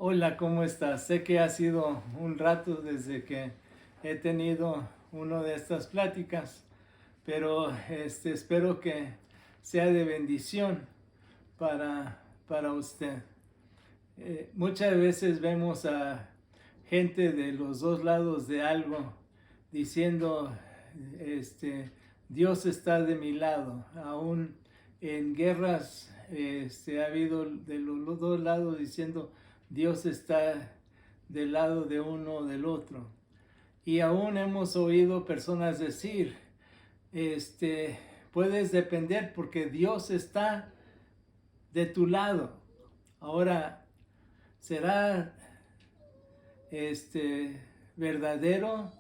Hola, ¿cómo estás? Sé que ha sido un rato desde que he tenido una de estas pláticas, pero espero que sea de bendición para usted. Muchas veces vemos a gente de los dos lados de algo diciendo, Dios está de mi lado. Aún en guerras, ha habido de los dos lados diciendo, Dios está del lado de uno o del otro. Y aún hemos oído personas decir, este, puedes depender porque Dios está de tu lado. Ahora, ¿será verdadero?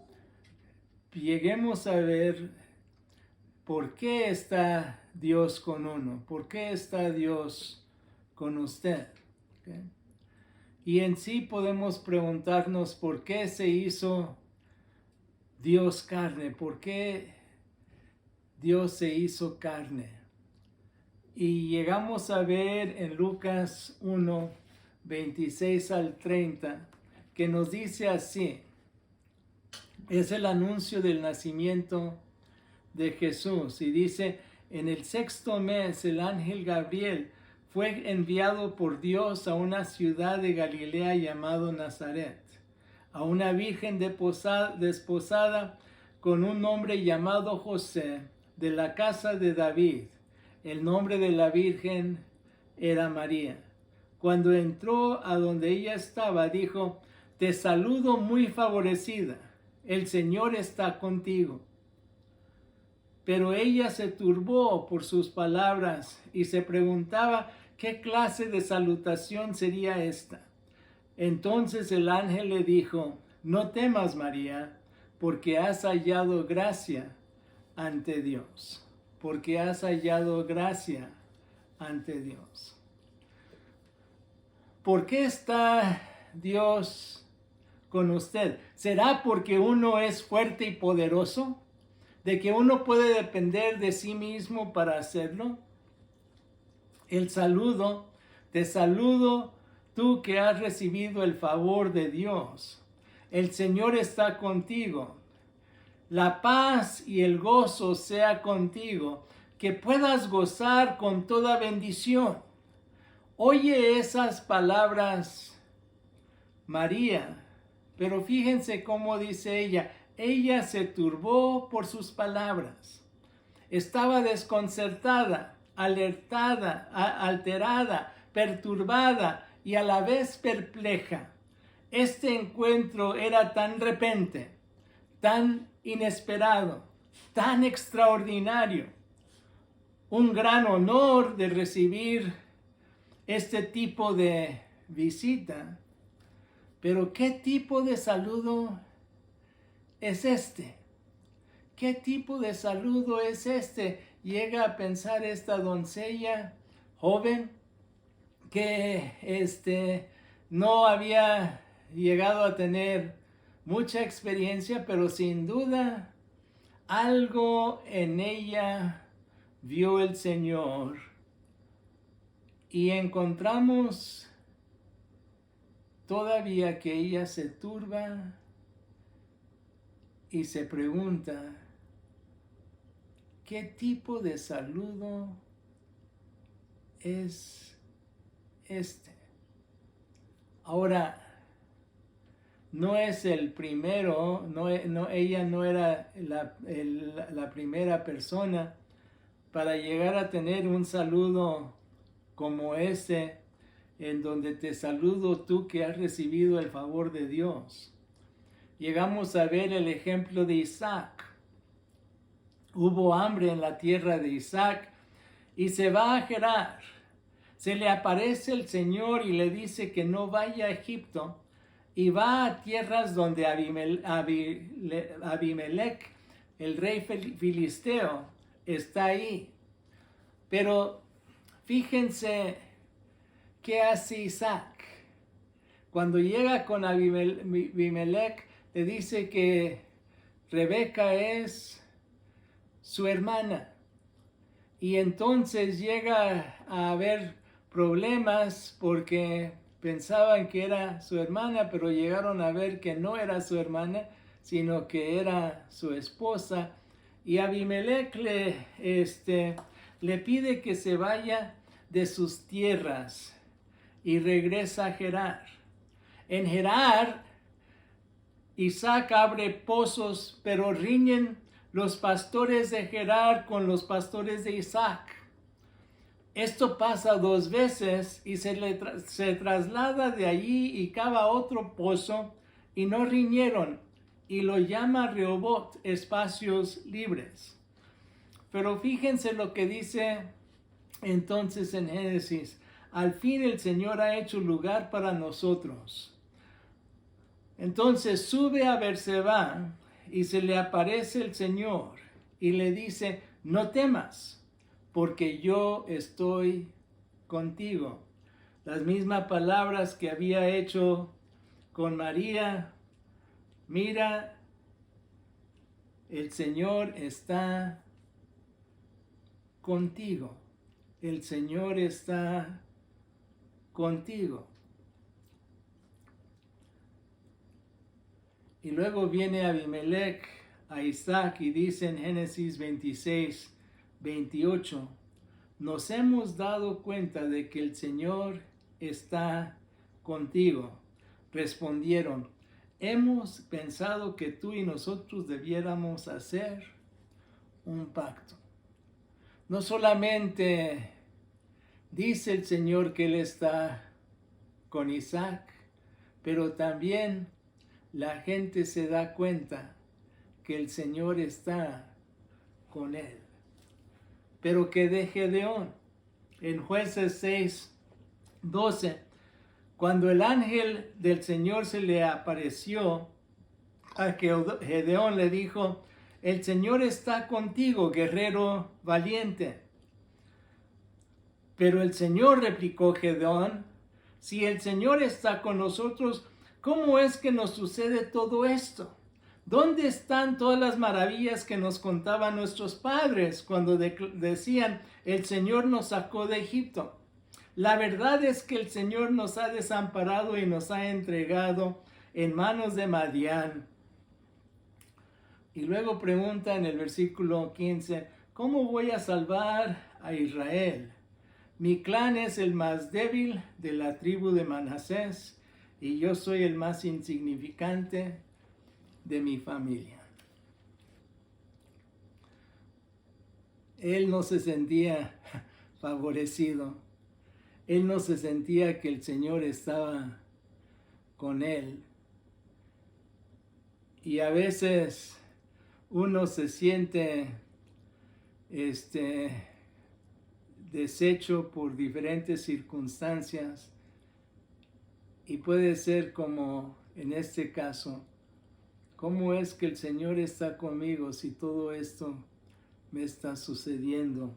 Lleguemos a ver por qué está Dios con uno, por qué está Dios con usted. ¿Okay? Y en sí podemos preguntarnos por qué se hizo Dios carne, por qué Dios se hizo carne. Y llegamos a ver en Lucas 1, 26 al 30, que nos dice así, es el anuncio del nacimiento de Jesús. Y dice, en el sexto mes el ángel Gabriel fue enviado por Dios a una ciudad de Galilea llamado Nazaret, a una virgen desposada con un hombre llamado José, de la casa de David. El nombre de la virgen era María. Cuando entró a donde ella estaba, dijo, te saludo muy favorecida, el Señor está contigo. Pero ella se turbó por sus palabras y se preguntaba qué clase de salutación sería esta. Entonces el ángel le dijo, no temas, María, porque has hallado gracia ante Dios. Porque has hallado gracia ante Dios. ¿Por qué está Dios con usted? ¿Será porque uno es fuerte y poderoso? ¿De que uno puede depender de sí mismo para hacerlo? El saludo, te saludo tú que has recibido el favor de Dios. El Señor está contigo. La paz y el gozo sea contigo, que puedas gozar con toda bendición. Oye esas palabras, María, pero fíjense cómo dice ella se turbó por sus palabras. Estaba desconcertada, alertada, alterada, perturbada y a la vez perpleja. Este encuentro era tan repentino, tan inesperado, tan extraordinario. Un gran honor de recibir este tipo de visita. Pero ¿qué tipo de saludo es este? ¿Qué tipo de saludo es este? Llega a pensar esta doncella joven que no había llegado a tener mucha experiencia, pero sin duda algo en ella vio el Señor. Y encontramos todavía que ella se turba y se pregunta, ¿qué tipo de saludo es este? Ahora, no es el primero, ella no era la primera persona para llegar a tener un saludo como este, en donde te saludo tú que has recibido el favor de Dios. Llegamos a ver el ejemplo de Isaac. Hubo hambre en la tierra de Isaac y se va a Gerar. Se le aparece el Señor y le dice que no vaya a Egipto y va a tierras donde Abimelech, el rey filisteo, está ahí. Pero fíjense qué hace Isaac. Cuando llega con Abimelech, le dice que Rebeca es su hermana. Y entonces llega a haber problemas porque pensaban que era su hermana, pero llegaron a ver que no era su hermana, sino que era su esposa. Y Abimelech le pide que se vaya de sus tierras y regresa a Gerar. En Gerar, Isaac abre pozos, pero riñen los pastores de Gerar con los pastores de Isaac. Esto pasa 2 veces y se traslada de allí y cava otro pozo y no riñeron, y lo llama Rehobot, espacios libres. Pero fíjense lo que dice entonces en Génesis: al fin el Señor ha hecho lugar para nosotros. Entonces sube a Berseba y se le aparece el Señor y le dice: no temas, porque yo estoy contigo. Las mismas palabras que había hecho con María. Mira, el Señor está contigo. El Señor está contigo. Y luego viene Abimelech a Isaac y dice en Génesis 26, 28, nos hemos dado cuenta de que el Señor está contigo. Respondieron: hemos pensado que tú y nosotros debiéramos hacer un pacto. No solamente dice el Señor que Él está con Isaac, pero también la gente se da cuenta que el Señor está con él. Pero que de Gedeón, en Jueces 6, 12, cuando el ángel del Señor se le apareció a Gedeón, le dijo: el Señor está contigo, guerrero valiente. Pero el Señor, replicó Gedeón: si el Señor está con nosotros, ¿cómo es que nos sucede todo esto? ¿Dónde están todas las maravillas que nos contaban nuestros padres cuando decían: el Señor nos sacó de Egipto? La verdad es que el Señor nos ha desamparado y nos ha entregado en manos de Madián. Y luego pregunta en el versículo 15: ¿cómo voy a salvar a Israel? Mi clan es el más débil de la tribu de Manasés y yo soy el más insignificante de mi familia. Él no se sentía favorecido. Él no se sentía que el Señor estaba con él. Y a veces uno se siente deshecho por diferentes circunstancias, y puede ser como en este caso: ¿cómo es que el Señor está conmigo si todo esto me está sucediendo?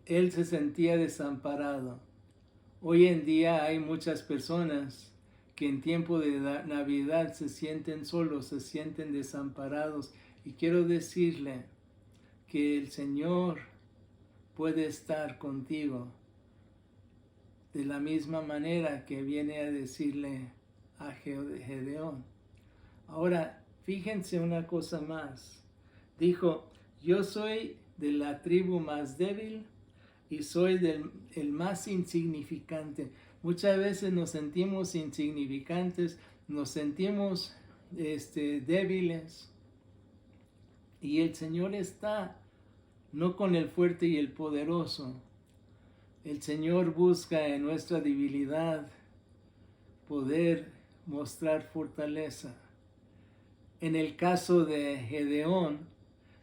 Él se sentía desamparado. Hoy en día hay muchas personas que en tiempo de Navidad se sienten solos, se sienten desamparados, y quiero decirle que el Señor puede estar contigo de la misma manera que viene a decirle a Gedeón. Ahora, fíjense una cosa más. Dijo: yo soy de la tribu más débil y soy el más insignificante. Muchas veces nos sentimos insignificantes, nos sentimos débiles, y el Señor está no con el fuerte y el poderoso. El Señor busca en nuestra debilidad poder mostrar fortaleza. En el caso de Gedeón,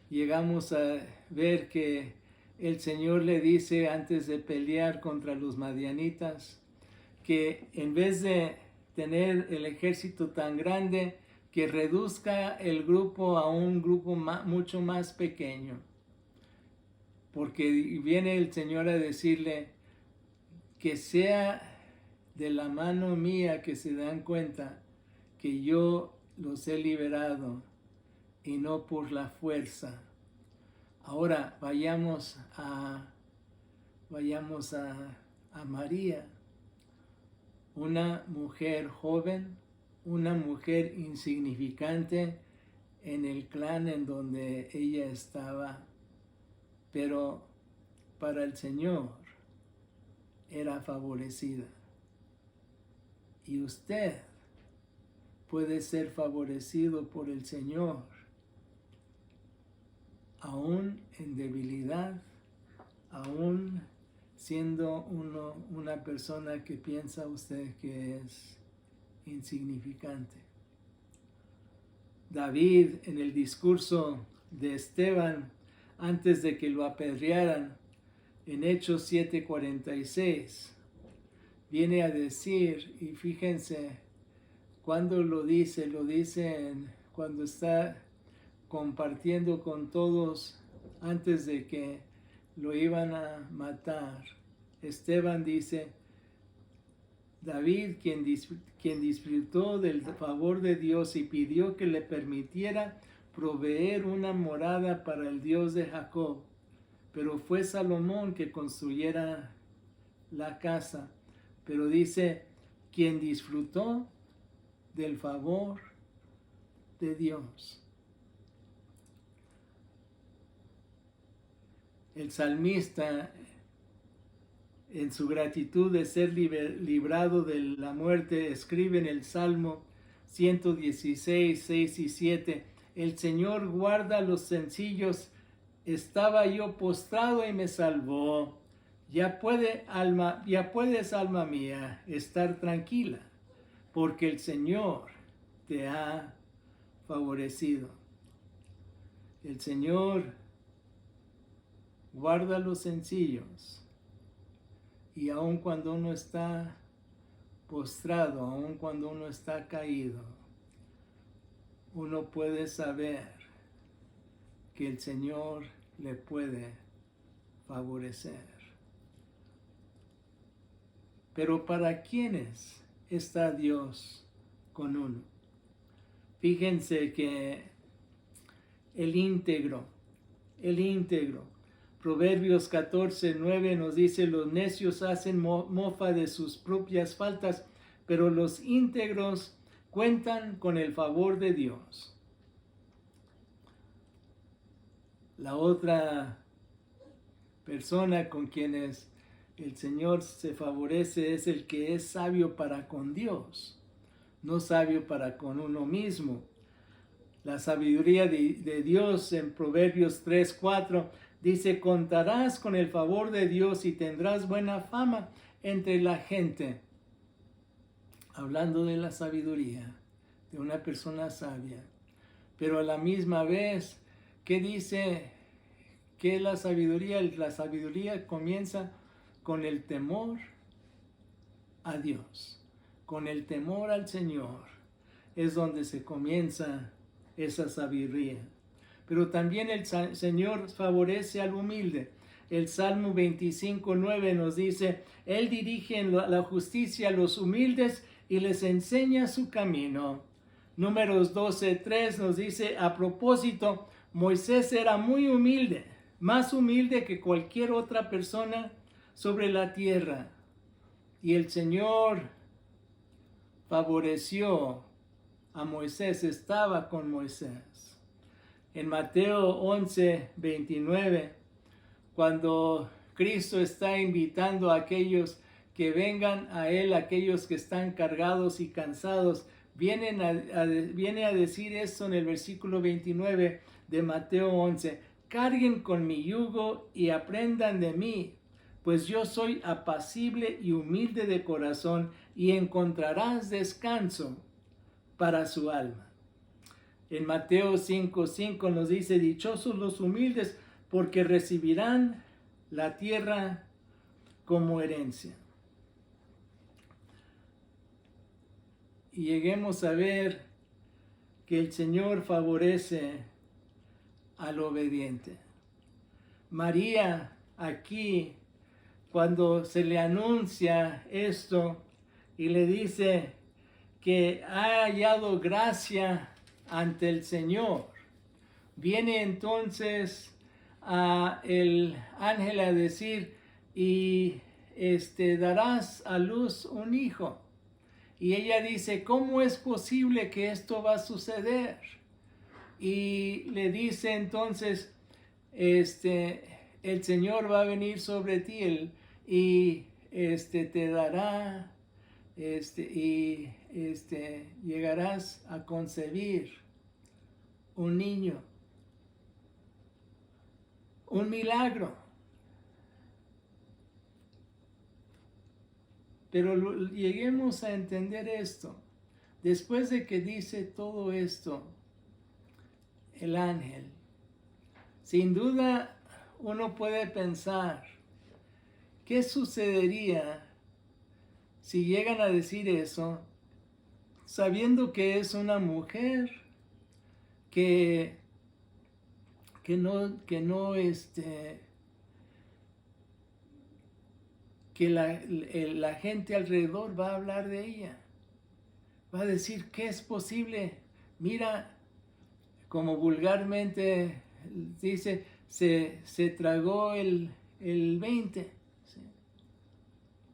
llegamos a ver que el Señor le dice, antes de pelear contra los madianitas, que en vez de tener el ejército tan grande, que reduzca el grupo a un grupo mucho más pequeño. Porque viene el Señor a decirle que sea de la mano mía que se dan cuenta que yo los he liberado y no por la fuerza. Ahora vayamos a a María, una mujer joven, una mujer insignificante en el clan en donde ella estaba, pero para el Señor era favorecida. Y usted puede ser favorecido por el Señor, aún en debilidad, aún siendo una persona que piensa usted que es insignificante. David, en el discurso de Esteban, antes de que lo apedrearan, en Hechos 7:46, viene a decir, y fíjense, cuando lo dice cuando está compartiendo con todos antes de que lo iban a matar. Esteban dice, David, quien disfrutó del favor de Dios y pidió que le permitiera proveer una morada para el Dios de Jacob, pero fue Salomón que construyera la casa. Pero dice, quien disfrutó del favor de Dios. El salmista, en su gratitud de ser librado de la muerte, escribe en el Salmo 116, 6 y 7, el Señor guarda a los sencillos, estaba yo postrado y me salvó. Ya puedes, alma mía, estar tranquila, porque el Señor te ha favorecido. El Señor guarda a los sencillos. Y aun cuando uno está postrado, aun cuando uno está caído, uno puede saber que el Señor le puede favorecer. Pero ¿para quiénes está Dios con uno? Fíjense que el íntegro, Proverbios 14:9 nos dice, los necios hacen mofa de sus propias faltas, pero los íntegros cuentan con el favor de Dios. La otra persona con quienes el Señor se favorece es el que es sabio para con Dios, no sabio para con uno mismo. La sabiduría de Dios en Proverbios 3:4 dice, contarás con el favor de Dios y tendrás buena fama entre la gente. Hablando de la sabiduría, de una persona sabia. Pero a la misma vez, ¿qué dice? Que la sabiduría comienza con el temor a Dios, con el temor al Señor. Es donde se comienza esa sabiduría. Pero también el Señor favorece al humilde. El Salmo 25:9 nos dice, Él dirige en la justicia a los humildes y les enseña su camino. Números 12:3 nos dice, a propósito, Moisés era muy humilde, más humilde que cualquier otra persona sobre la tierra. Y el Señor favoreció a Moisés, estaba con Moisés. En Mateo 11:29, cuando Cristo está invitando a aquellos que vengan a Él, aquellos que están cargados y cansados, viene a decir esto en el versículo 29 de Mateo 11, carguen con mi yugo y aprendan de mí, pues yo soy apacible y humilde de corazón, y encontrarás descanso para su alma. En Mateo 5:5 nos dice, dichosos los humildes, porque recibirán la tierra como herencia. Y lleguemos a ver que el Señor favorece al obediente. María, aquí, cuando se le anuncia esto y le dice que ha hallado gracia ante el Señor, viene entonces el ángel a decir, y darás a luz un hijo. Y ella dice, ¿cómo es posible que esto va a suceder? Y le dice entonces, el Señor va a venir sobre ti y te dará, llegarás a concebir un niño, un milagro. Pero lleguemos a entender esto. Después de que dice todo esto, el ángel, sin duda uno puede pensar, ¿qué sucedería si llegan a decir eso, sabiendo que es una mujer que la gente alrededor va a hablar de ella? Va a decir, ¿qué es posible? Mira, como vulgarmente dice, se tragó el 20. ¿Sí?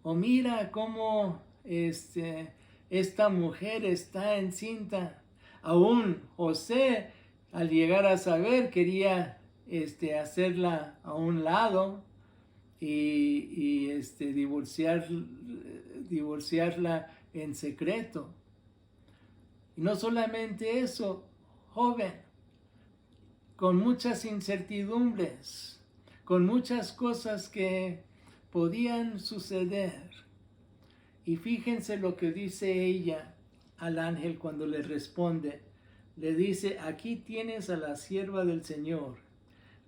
O mira cómo esta mujer está encinta. Aún José, al llegar a saber, quería hacerla a un lado y divorciarla en secreto. Y no solamente eso, joven, con muchas incertidumbres, con muchas cosas que podían suceder. Y fíjense lo que dice ella al ángel cuando le responde. Le dice, aquí tienes a la sierva del Señor,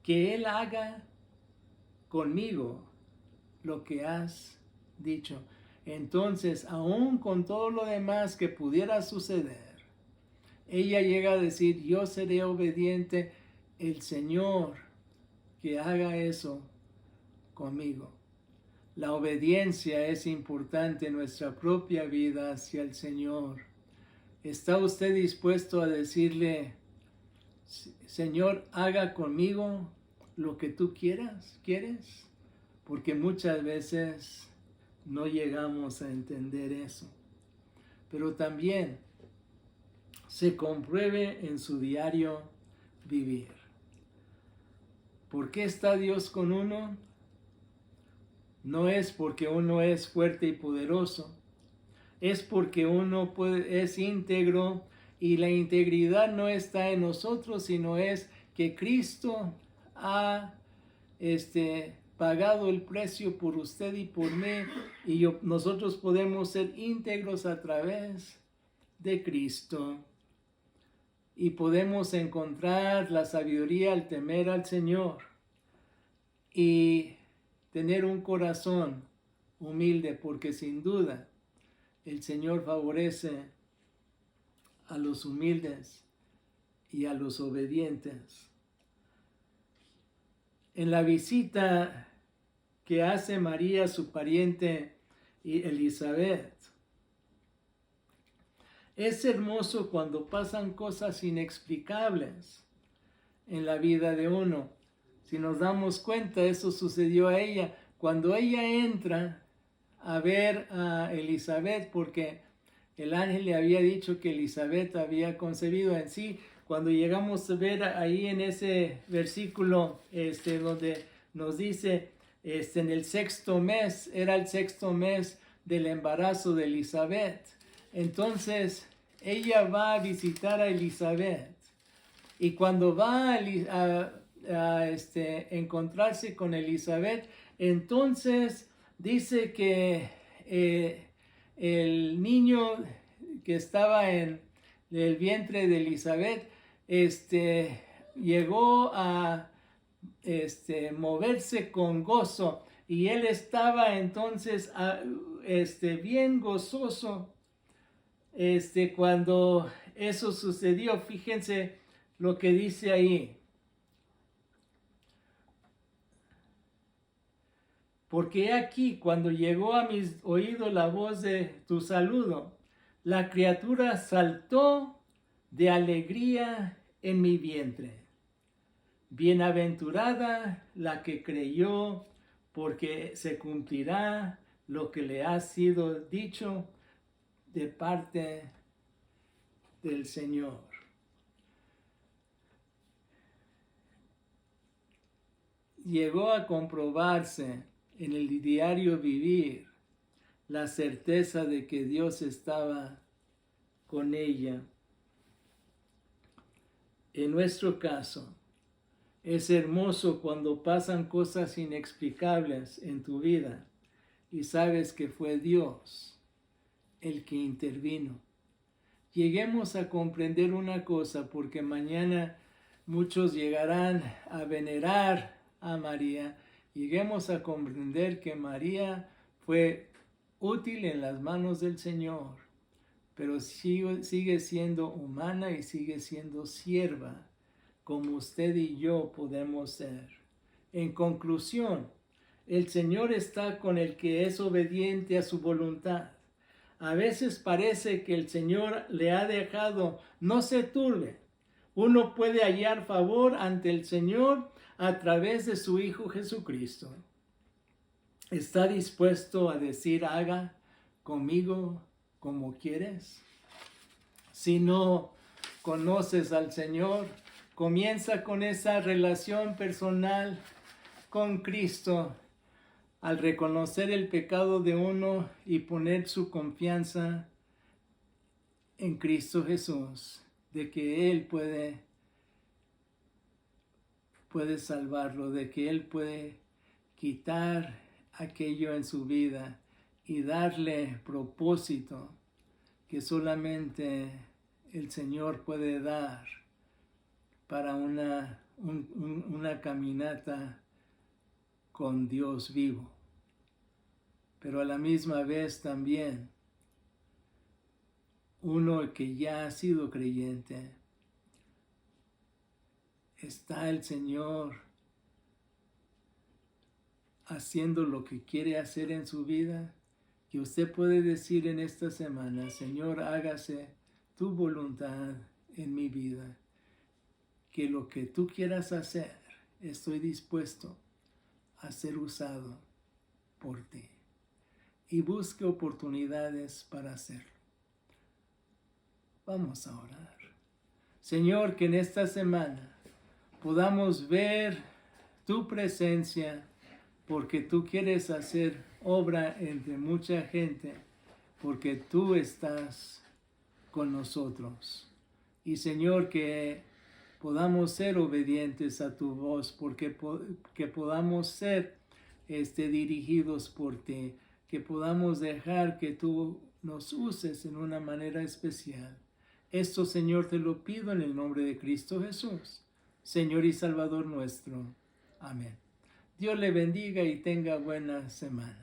que Él haga conmigo lo que has dicho. Entonces, aún con todo lo demás que pudiera suceder, ella llega a decir, yo seré obediente, el Señor que haga eso conmigo. La obediencia es importante en nuestra propia vida hacia el Señor. ¿Está usted dispuesto a decirle, Señor, haga conmigo lo que tú quieres? Porque muchas veces no llegamos a entender eso. Pero también se compruebe en su diario vivir. ¿Por qué está Dios con uno? No es porque uno es fuerte y poderoso, es porque uno es íntegro y la integridad no está en nosotros, sino es que Cristo ha pagado el precio por usted y por mí, y nosotros podemos ser íntegros a través de Cristo. Y podemos encontrar la sabiduría al temer al Señor y tener un corazón humilde, porque sin duda el Señor favorece a los humildes y a los obedientes. En la visita que hace María a su pariente Elizabeth, es hermoso cuando pasan cosas inexplicables en la vida de uno. Si nos damos cuenta, eso sucedió a ella. Cuando ella entra a ver a Elizabeth, porque el ángel le había dicho que Elizabeth había concebido en sí, cuando llegamos a ver ahí en ese versículo donde nos dice, en el 6º mes, era el 6º mes del embarazo de Elizabeth. Entonces, ella va a visitar a Elizabeth. Y cuando va a encontrarse con Elizabeth, entonces dice que el niño que estaba en el vientre de Elizabeth llegó a moverse con gozo, y él estaba entonces bien gozoso cuando eso sucedió. Fíjense lo que dice ahí. Porque aquí, cuando llegó a mis oídos la voz de tu saludo, la criatura saltó de alegría en mi vientre. Bienaventurada la que creyó, porque se cumplirá lo que le ha sido dicho de parte del Señor. Llegó a comprobarse en el diario vivir la certeza de que Dios estaba con ella. En nuestro caso, es hermoso cuando pasan cosas inexplicables en tu vida y sabes que fue Dios el que intervino. Lleguemos a comprender una cosa, porque mañana muchos llegarán a venerar a María. Lleguemos a comprender que María fue útil en las manos del Señor, pero sigue siendo humana y sigue siendo sierva, como usted y yo podemos ser. En conclusión, el Señor está con el que es obediente a su voluntad. A veces parece que el Señor le ha dejado. No se turbe. Uno puede hallar favor ante el Señor a través de su Hijo Jesucristo. ¿Está dispuesto a decir, haga conmigo como quieres? Si no conoces al Señor, comienza con esa relación personal con Cristo. Al reconocer el pecado de uno y poner su confianza en Cristo Jesús, de que Él puede salvarlo, de que Él puede quitar aquello en su vida y darle propósito que solamente el Señor puede dar para una caminata con Dios vivo. Pero a la misma vez también, uno que ya ha sido creyente, está el Señor haciendo lo que quiere hacer en su vida, que usted puede decir en esta semana, Señor, hágase tu voluntad en mi vida, que lo que tú quieras hacer, estoy dispuesto a ser usado por ti. Y busque oportunidades para hacerlo. Vamos a orar. Señor, que en esta semana podamos ver tu presencia, porque tú quieres hacer obra entre mucha gente, porque tú estás con nosotros. Y Señor, que podamos ser obedientes a tu voz, porque que podamos ser dirigidos por ti, que podamos dejar que tú nos uses en una manera especial. Esto, Señor, te lo pido en el nombre de Cristo Jesús, Señor y Salvador nuestro. Amén. Dios le bendiga y tenga buena semana.